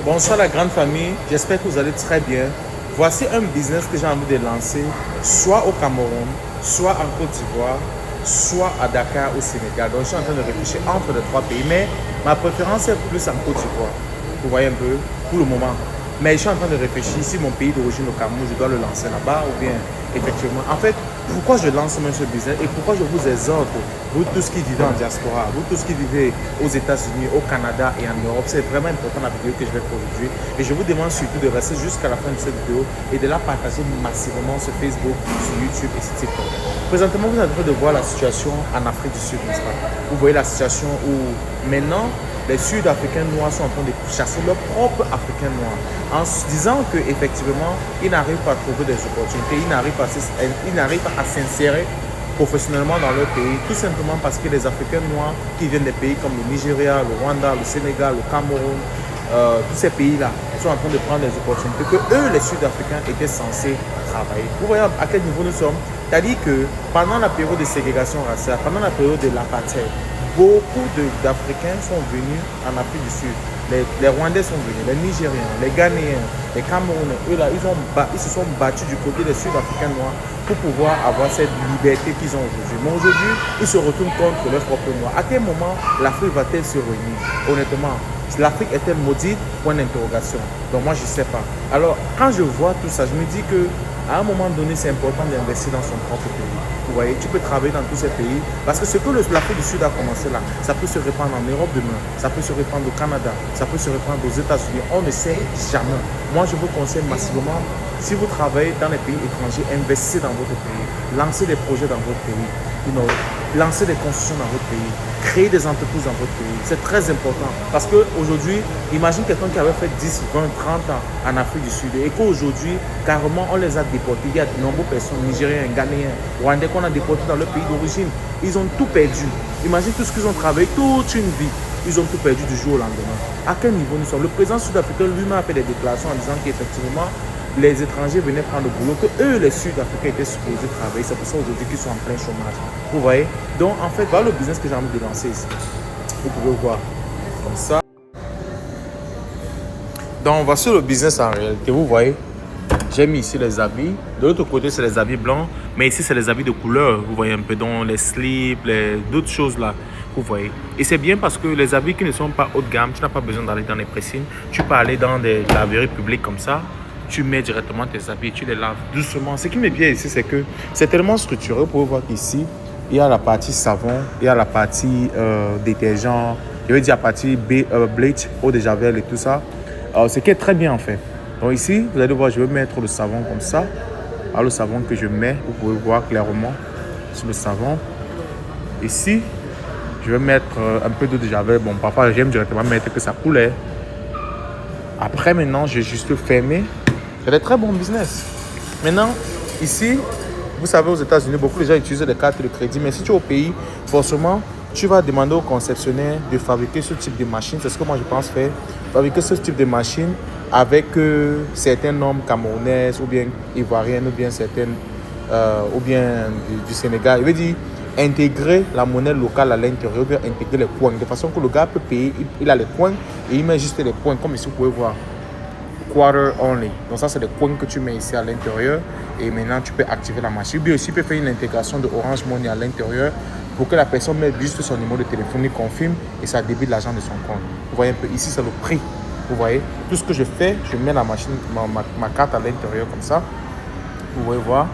Bonsoir la grande famille, j'espère que vous allez très bien. Voici un business que j'ai envie de lancer, soit au Cameroun, soit en Côte d'Ivoire, soit à Dakar au Sénégal. Donc je suis en train de réfléchir entre les trois pays, mais ma préférence est plus en Côte d'Ivoire. Vous voyez un peu, pour le moment. Mais je suis en train de réfléchir si mon pays d'origine au Cameroun, je dois le lancer là-bas ou bien effectivement. En fait, pourquoi je lance même ce business et pourquoi je vous exhorte, vous tous qui vivez en diaspora, vous tous qui vivez aux États-Unis, au Canada et en Europe, c'est vraiment important la vidéo que je vais faire aujourd'hui. Et je vous demande surtout de rester jusqu'à la fin de cette vidéo et de la partager massivement sur Facebook, sur YouTube et sur TikTok. Présentement, vous êtes en train de voir la situation en Afrique du Sud, n'est-ce pas? Vous voyez la situation où maintenant, les Sud-Africains noirs sont en train de chasser leurs propres Africains noirs en se disant qu'effectivement, ils n'arrivent pas à trouver des opportunités, ils n'arrivent pas à s'insérer professionnellement dans leur pays, tout simplement parce que les Africains noirs qui viennent des pays comme le Nigeria, le Rwanda, le Sénégal, le Cameroun, tous ces pays-là sont en train de prendre des opportunités que eux, les Sud-Africains, étaient censés travailler. Vous voyez à quel niveau nous sommes? C'est-à-dire que pendant la période de ségrégation raciale, pendant la période de l'apartheid, beaucoup d'Africains sont venus en Afrique du Sud. Les Rwandais sont venus, les Nigériens, les Ghanéens, les Camerounais. Eux là, ils se sont battus du côté des Sud-Africains noirs pour pouvoir avoir cette liberté qu'ils ont aujourd'hui. Mais aujourd'hui, ils se retournent contre leurs propres noirs. À quel moment l'Afrique va-t-elle se réunir? Honnêtement, l'Afrique est-elle maudite? Point d'interrogation. Donc moi, je ne sais pas. Alors, quand je vois tout ça, je me dis que à un moment donné, c'est important d'investir dans son propre pays. Vous voyez, tu peux travailler dans tous ces pays parce que ce que l'Afrique du Sud a commencé là, ça peut se répandre en Europe demain, ça peut se répandre au Canada, ça peut se répandre aux États-Unis. On ne sait jamais. Moi, je vous conseille massivement, si vous travaillez dans les pays étrangers, investissez dans votre pays, lancez des projets dans votre pays, lancez des constructions dans votre pays, créez des entreprises dans votre pays. C'est très important parce qu'aujourd'hui, imagine quelqu'un qui avait fait 10, 20, 30 ans en Afrique du Sud et qu'aujourd'hui, carrément, on les a déportés. Il y a de nombreuses personnes, Nigériens, Ghanéens, Rwandais qu'on a déportés dans leur pays d'origine. Ils ont tout perdu. Imagine tout ce qu'ils ont travaillé toute une vie. Ils ont tout perdu du jour au lendemain. À quel niveau nous sommes? Le président sud-africain lui-même a fait des déclarations en disant qu'effectivement, les étrangers venaient prendre le boulot, que eux, les Sud-Africains, étaient supposés travailler. C'est pour ça aujourd'hui qu'ils sont en plein chômage. Vous voyez? Donc, en fait, voilà le business que j'ai envie de lancer ici. Vous pouvez voir. Comme ça. Donc, voici le business en réalité. Vous voyez? J'ai mis ici les habits. De l'autre côté, c'est les habits blancs. Mais ici, c'est les habits de couleur. Vous voyez un peu, donc les slips, d'autres choses là. Vous voyez. Et c'est bien parce que les habits qui ne sont pas haut de gamme, tu n'as pas besoin d'aller dans les pressings. Tu peux aller dans des laveries publiques comme ça. Tu mets directement tes habits, tu les laves doucement. Ce qui m'est bien ici, c'est que c'est tellement structuré. Vous pouvez voir qu'ici, il y a la partie savon, il y a la partie détergent, je veux dire la partie bleach, eau de javel et tout ça. Ce qui est très bien en fait. Donc ici, vous allez voir, je vais mettre le savon comme ça. Alors le savon que je mets, vous pouvez voir clairement sur le savon. Ici, je vais mettre un peu d'eau de javel. Bon, parfois, j'aime directement mettre que ça coule. Après, maintenant, je vais juste fermer. C'est un très bon business. Maintenant, ici, vous savez, aux États-Unis, beaucoup de gens utilisent des cartes de crédit. Mais si tu es au pays, forcément, tu vas demander au concessionnaire de fabriquer ce type de machine. C'est ce que moi, je pense faire. Fabriquer ce type de machine avec certaines normes camerounaises ou bien ivoiriennes ou bien certaines ou bien du Sénégal. Je veux dire, intégrer la monnaie locale à l'intérieur, ou bien intégrer les points. De façon que le gars peut payer, il a les points et il met juste les points, comme ici, vous pouvez voir. Quarter only. Donc ça, c'est les coins que tu mets ici à l'intérieur. Et maintenant, tu peux activer la machine. Bien aussi, tu peux faire une intégration de Orange Money à l'intérieur pour que la personne mette juste son numéro de téléphone, il confirme et ça débite l'argent de son compte. Vous voyez un peu, ici, c'est le prix. Vous voyez, tout ce que je fais, je mets la machine, ma carte à l'intérieur comme ça. Vous pouvez voir.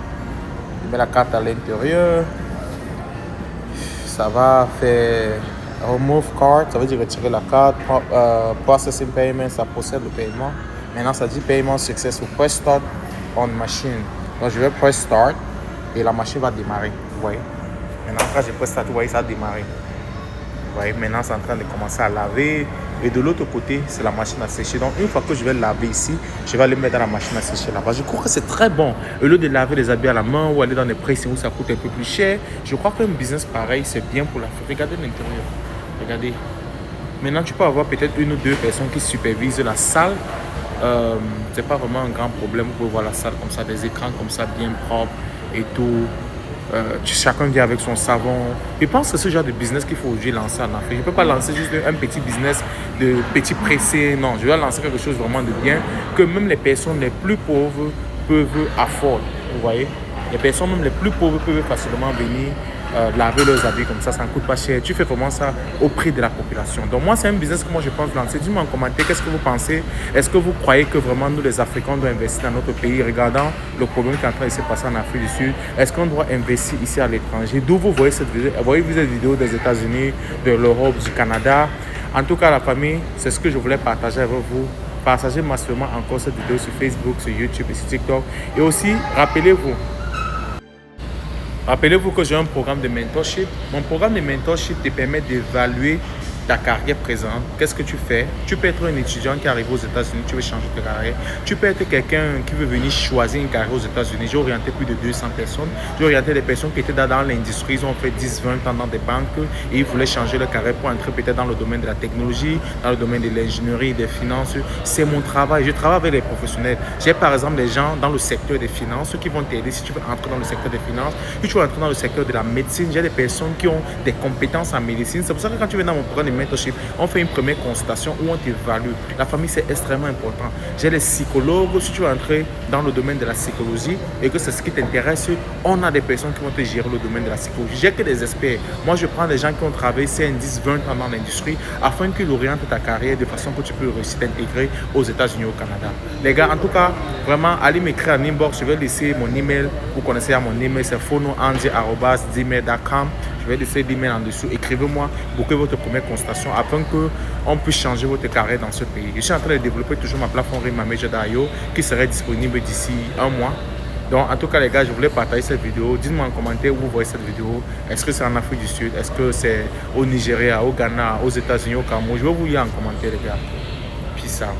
Je mets la carte à l'intérieur. Ça va faire remove card, ça veut dire retirer la carte. Processing payment, ça procède le paiement. Maintenant, ça dit paiement successful. Press start on machine. Donc, je vais press start et la machine va démarrer. Vous voyez. Maintenant, quand je press start, vous voyez, ça a démarré. Vous voyez, maintenant, c'est en train de commencer à laver. Et de l'autre côté, c'est la machine à sécher. Donc, une fois que je vais laver ici, je vais aller mettre dans la machine à sécher là-bas. Je crois que c'est très bon. Au lieu de laver les habits à la main ou aller dans des pressings où ça coûte un peu plus cher, je crois qu'un business pareil, c'est bien pour l'Afrique. Regardez l'intérieur. Regardez. Maintenant, tu peux avoir peut-être une ou deux personnes qui supervisent la salle. C'est pas vraiment un grand problème. Vous pouvez voir la salle comme ça, des écrans comme ça, bien propres et tout. chacun vient avec son savon. Je pense que c'est ce genre de business qu'il faut aujourd'hui lancer en Afrique. Je ne peux pas lancer juste un petit business de petits pressés. Non, je vais lancer quelque chose vraiment de bien que même les personnes les plus pauvres peuvent afford. Vous voyez? Les personnes même les plus pauvres peuvent facilement venir laver leurs habits comme ça ne coûte pas cher. Tu fais vraiment ça au prix de la population. Donc moi, c'est un business que moi je pense lancer. Dis-moi en commentaire, qu'est-ce que vous pensez? Est-ce que vous croyez que vraiment nous les Africains doivent investir dans notre pays, regardant le problème qui est en train de se passer en Afrique du Sud? Est-ce qu'on doit investir ici à l'étranger? D'où vous voyez cette vidéo? Voyez-vous cette vidéo des États-Unis, de l'Europe, du Canada? En tout cas, la famille, c'est ce que je voulais partager avec vous. Partagez massivement encore cette vidéo sur Facebook, sur YouTube et sur TikTok. Et aussi, Rappelez-vous que j'ai un programme de mentorship. Mon programme de mentorship te permet d'évaluer ta carrière présente. Qu'est-ce que tu fais? Tu peux être un étudiant qui arrive aux États-Unis, tu veux changer de carrière. Tu peux être quelqu'un qui veut venir choisir une carrière aux États-Unis. J'ai orienté plus de 200 personnes. J'ai orienté des personnes qui étaient dans l'industrie, ils ont fait 10, 20 ans dans des banques et ils voulaient changer leur carrière pour entrer peut-être dans le domaine de la technologie, dans le domaine de l'ingénierie, des finances. C'est mon travail. Je travaille avec les professionnels. J'ai par exemple des gens dans le secteur des finances qui vont t'aider si tu veux entrer dans le secteur des finances. Si tu veux entrer dans le secteur de la médecine, j'ai des personnes qui ont des compétences en médecine. C'est pour ça que quand tu viens dans mon programme de mentorship, on fait une première consultation où on t'évalue. La famille, c'est extrêmement important. J'ai les psychologues. Si tu veux entrer dans le domaine de la psychologie et que c'est ce qui t'intéresse, on a des personnes qui vont te gérer le domaine de la psychologie. J'ai que des experts. Moi, je prends des gens qui ont travaillé 5, 10, 20 ans dans l'industrie afin qu'ils orientent ta carrière de façon que tu peux réussir à t'intégrer aux États-Unis et au Canada. Les gars, en tout cas, vraiment, allez m'écrire en inbox. Je vais laisser mon email. Vous connaissez mon email, c'est fonoandy@gmail.com. Je vais laisser l'email en dessous. Écrivez-moi, booker votre première consultation afin qu'on puisse changer votre carrière dans ce pays. Je suis en train de développer toujours ma plateforme Rimamejada.io qui serait disponible d'ici un mois. Donc, en tout cas, les gars, je voulais partager cette vidéo. Dites-moi en commentaire où vous voyez cette vidéo. Est-ce que c'est en Afrique du Sud? Est-ce que c'est au Nigeria, au Ghana, aux États-Unis, au Cameroun? Je vais vous lire en commentaire, les gars. Peace out.